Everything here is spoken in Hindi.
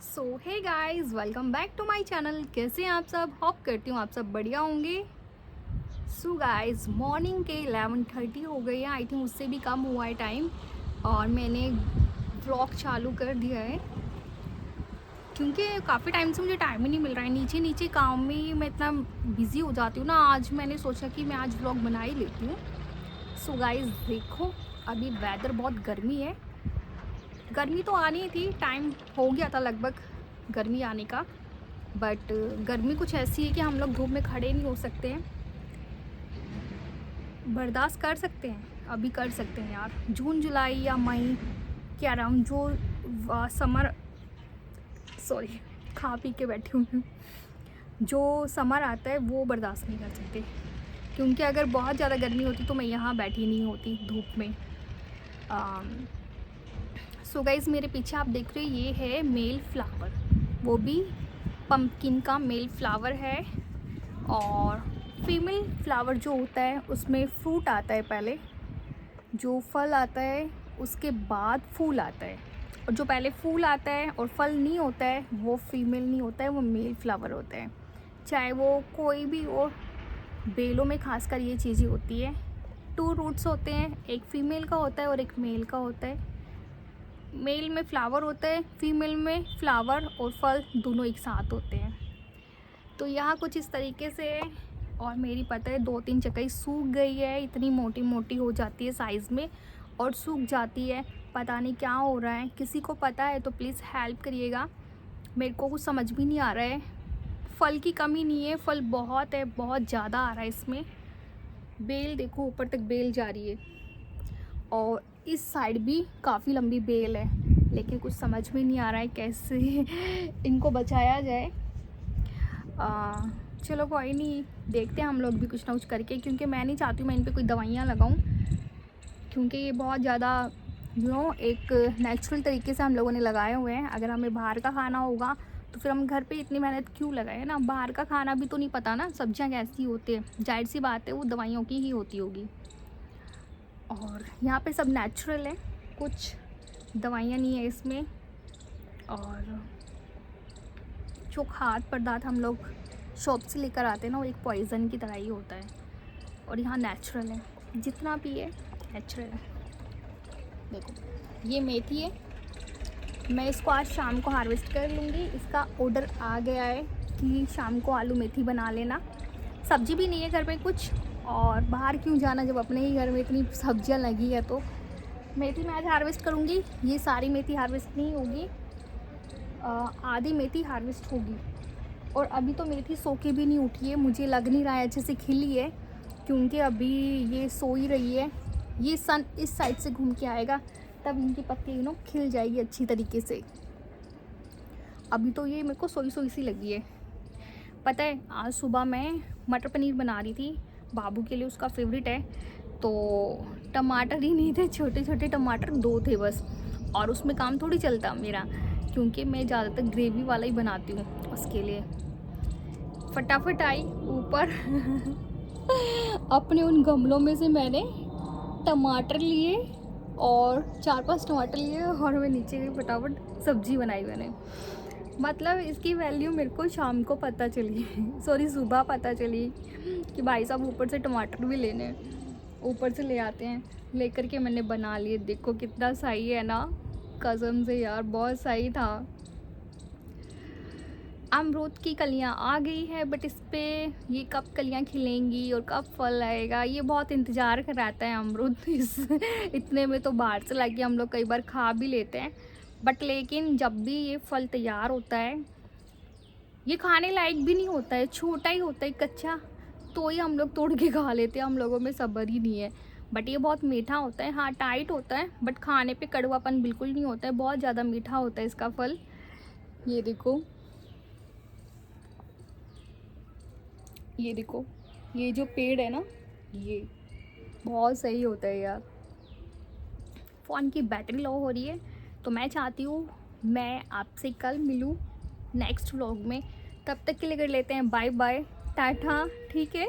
So hey guys, welcome back to my channel. कैसे हैं आप सब? होप करती हूँ आप सब बढ़िया होंगे। सो गाइस, मॉर्निंग के 11:30 हो गई है। आई थिंक उससे भी कम हुआ है टाइम। और मैंने व्लॉग चालू कर दिया है क्योंकि काफ़ी टाइम से मुझे टाइम ही नहीं मिल रहा है। नीचे नीचे काम में मैं इतना बिज़ी हो जाती हूँ ना। आज मैंने सोचा कि मैं आज व्लॉग बना ही लेती हूँ। सो गाइस देखो, अभी वेदर बहुत गर्मी है। गर्मी तो आनी थी, टाइम हो गया था लगभग गर्मी आने का। बट गर्मी कुछ ऐसी है कि हम लोग धूप में खड़े नहीं हो सकते हैं। बर्दाश्त कर सकते हैं, अभी कर सकते हैं यार। जून जुलाई या मई के अराउंड जो समर, सॉरी खा पी के बैठी हूँ, जो समर आता है वो बर्दाश्त नहीं कर सकते। क्योंकि अगर बहुत ज़्यादा गर्मी होती तो मैं यहाँ बैठी नहीं होती धूप में। सो गाइस, मेरे पीछे आप देख रहे हो ये है मेल फ्लावर, वो भी पम्पकिन का मेल फ्लावर है। और फीमेल फ्लावर जो होता है उसमें फ्रूट आता है, पहले जो फल आता है उसके बाद फूल आता है। और जो पहले फूल आता है और फल नहीं होता है वो फीमेल नहीं होता है, वो मेल फ्लावर होता है। चाहे वो कोई भी हो, बेलों में खासकर ये चीज़ें होती है। 2 रूट्स होते हैं, एक फीमेल का होता है और एक मेल का होता है। मेल में फ्लावर होता है, फीमेल में फ्लावर और फल दोनों एक साथ होते हैं। तो यहाँ कुछ इस तरीके से है। और मेरी पता है 2-3 चकई सूख गई है, इतनी मोटी मोटी हो जाती है साइज़ में और सूख जाती है। पता नहीं क्या हो रहा है, किसी को पता है तो प्लीज़ हेल्प करिएगा। मेरे को कुछ समझ भी नहीं आ रहा है। फल की कमी नहीं है, फल बहुत है, बहुत ज़्यादा आ रहा है इसमें। बेल देखो, ऊपर तक बेल जा रही है और इस साइड भी काफ़ी लंबी बेल है। लेकिन कुछ समझ में नहीं आ रहा है कैसे इनको बचाया जाए। चलो कोई नहीं, देखते हैं हम लोग भी कुछ ना कुछ करके। क्योंकि मैं नहीं चाहती हूँ मैं इन पे कोई दवाइयाँ लगाऊँ, क्योंकि ये बहुत ज़्यादा एक नेचुरल तरीके से हम लोगों ने लगाए हुए हैं। अगर हमें बाहर का खाना होगा तो फिर हम घर पे इतनी मेहनत क्यों लगाए ना। बाहर का खाना भी तो नहीं पता ना, सब्जियाँ कैसी होती है, जाहिर सी बात है वो दवाइयों की ही होती होगी। और यहाँ पे सब नेचुरल है, कुछ दवाइयाँ नहीं है इसमें। और जो खाद्य पदार्थ हम लोग शॉप से लेकर आते हैं ना, वो एक पॉइज़न की तरह ही होता है। और यहाँ नेचुरल है, जितना भी है नेचुरल है। देखो ये मेथी है, मैं इसको आज शाम को हार्वेस्ट कर लूँगी। इसका ऑर्डर आ गया है कि शाम को आलू मेथी बना लेना। सब्जी भी नहीं है घर में कुछ, और बाहर क्यों जाना जब अपने ही घर में इतनी सब्जियां लगी है। तो मेथी मैं आज हार्वेस्ट करूँगी। ये सारी मेथी हार्वेस्ट नहीं होगी, आधी मेथी हार्वेस्ट होगी। और अभी तो मेथी सो के भी नहीं उठी है, मुझे लग नहीं रहा है अच्छे से खिली है, क्योंकि अभी ये सो ही रही है। ये सन इस साइड से घूम के आएगा तब इनकी पत्ती खिल जाएगी अच्छी तरीके से। अभी तो ये मेरे को सोई सोई सी लगी है। पता है, आज सुबह मैं मटर पनीर बना रही थी बाबू के लिए, उसका फेवरेट है। तो टमाटर ही नहीं थे, छोटे छोटे टमाटर 2 थे बस। और उसमें काम थोड़ी चलता मेरा, क्योंकि मैं ज़्यादातर ग्रेवी वाला ही बनाती हूँ उसके लिए। फटाफट आई ऊपर अपने उन गमलों में से मैंने टमाटर लिए और 4-5 टमाटर लिए और मैं नीचे गई, फटाफट सब्जी बनाई मैंने। मतलब इसकी वैल्यू मेरे को शाम को पता चली सॉरी सुबह पता चली कि भाई साहब ऊपर से टमाटर भी लेने, ऊपर से ले आते हैं। लेकर के मैंने बना लिए। देखो कितना सही है ना, कसम से यार बहुत सही था। अमरूद की कलियां आ गई है, बट इस पे ये कब कलियां खिलेंगी और कब फल आएगा ये बहुत इंतज़ार कराता है अमरूद इस इतने में तो बाहर से लाके हम लोग कई बार खा भी लेते हैं। बट लेकिन जब भी ये फल तैयार होता है, ये खाने लायक भी नहीं होता है, छोटा ही होता है कच्चा, तो ही हम लोग तोड़ के खा लेते हैं। हम लोगों में सब्र ही नहीं है। बट ये बहुत मीठा होता है, हाँ टाइट होता है, बट खाने पे कड़वापन बिल्कुल नहीं होता है। बहुत ज़्यादा मीठा होता है इसका फल। ये देखो, ये देखो, ये जो पेड़ है ना, ये बहुत सही होता है यार। फ़ोन की बैटरी लो हो रही है, तो मैं चाहती हूँ मैं आपसे कल मिलूँ नेक्स्ट व्लॉग में। तब तक के लिए कर लेते हैं बाय बाय, टाटा, ठीक है।